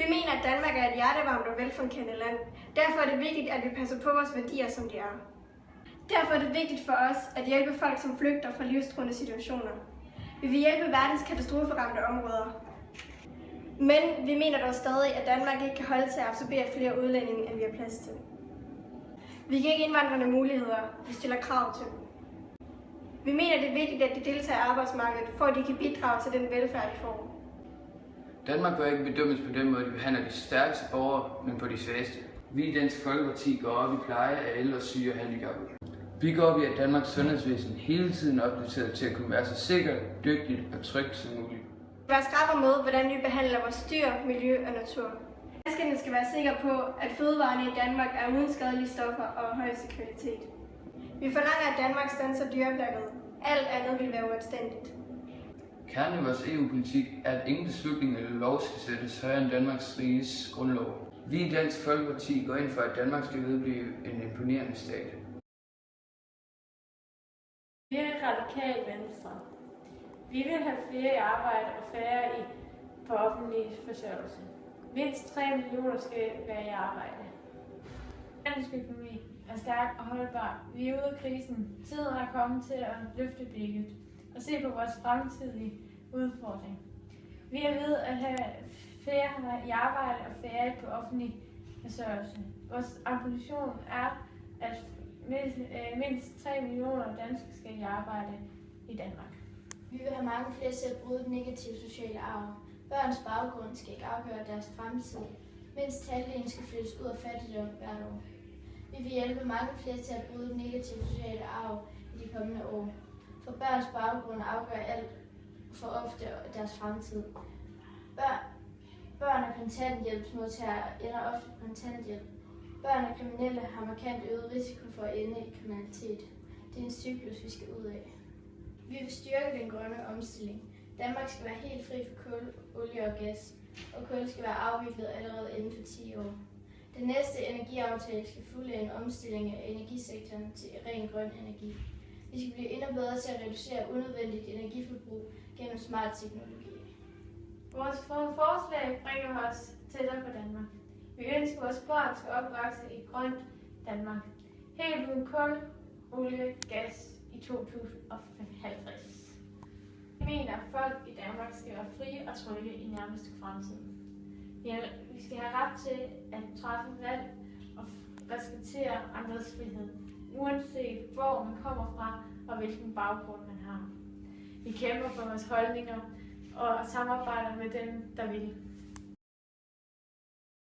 Vi mener, at Danmark er et hjertevarmt og velfungerende land. Derfor er det vigtigt, at vi passer på vores værdier, som de er. Derfor er det vigtigt for os at hjælpe folk, som flygter fra livstruende situationer. Vi vil hjælpe verdens katastroferamte områder. Men vi mener dog stadig, at Danmark ikke kan holde til at absorbere flere udlændinge, end vi har plads til. Vi giver ikke indvandrerne muligheder, vi stiller krav til dem. Vi mener, det er vigtigt, at de deltager i arbejdsmarkedet, for at de kan bidrage til den velfærd, de får. Danmark bør ikke bedømmes på den måde, de behandler de stærkeste borgere, men på de svageste. Vi i Dansk Folkeparti går op i pleje af ældre, syge og handicappede. Vi går op i, at Danmarks sundhedsvæsen hele tiden er opdateret til at kunne være så sikkert, dygtigt og trygt som muligt. Vi skal være skrappe med, hvordan vi behandler vores dyr, miljø og natur. Danskerne skal være sikre på, at fødevarene i Danmark er uden skadelige stoffer og af højeste kvalitet. Vi forlanger, at Danmark standser dyreplagget. Alt andet vil være uanstændigt. Kernen i vores EU-politik er, at ingen beslutning eller lov skal sættes højere end Danmarks riges grundlov. Vi i Dansk Folkeparti går ind for, at Danmark skal vedblive en imponerende stat. Vi er Radikale Venstre. Vi vil have flere i arbejde og færre på offentlig forsørgelse. Mindst 3 millioner skal være i arbejde. Dansk økonomi er stærk og holdbar. Vi er ude af krisen. Tiden er kommet til at løfte blikket og se på vores fremtidige udfordring. Vi er ved at have flere i arbejde og færre på offentlig forsørgelse. Vores ambition er, at mindst 3 millioner danskere skal i arbejde i Danmark. Vi vil have mange flere til at bryde den negative sociale arv. Børns baggrund skal ikke afgøre deres fremtid. Mindst halvdelen skal flyttes ud af fattigdom hvert år. Vi vil hjælpe mange flere til at bryde den negative sociale arv i de kommende år. For børns baggrund afgør alt for ofte deres fremtid. Børn af kontanthjælpsmodtagere ender ofte på kontanthjælp. Børn af kriminelle har markant øget risiko for at ende i kriminalitet. Det er en cyklus, vi skal ud af. Vi vil styrke den grønne omstilling. Danmark skal være helt fri for kul, olie og gas, og kul skal være afviklet allerede inden for 10 år. Den næste energiaftale skal fuldende omstilling af energisektoren til ren grøn energi. Vi skal blive endnu bedre til at reducere unødvendigt energiforbrug gennem smart teknologi. Vores forslag bringer os tættere på Danmark. Vi ønsker, at vores børn skal opvokse i et grønt Danmark. Helt uden kul, olie, gas i 2050. Vi mener, at folk i Danmark skal være frie og trygge i nærmeste fremtid. Vi skal have ret til at træffe valg og respektere andres frihed, uanset hvor man kommer fra og hvilken baggrund man har. Vi kæmper for vores holdninger og samarbejder med dem, der vil.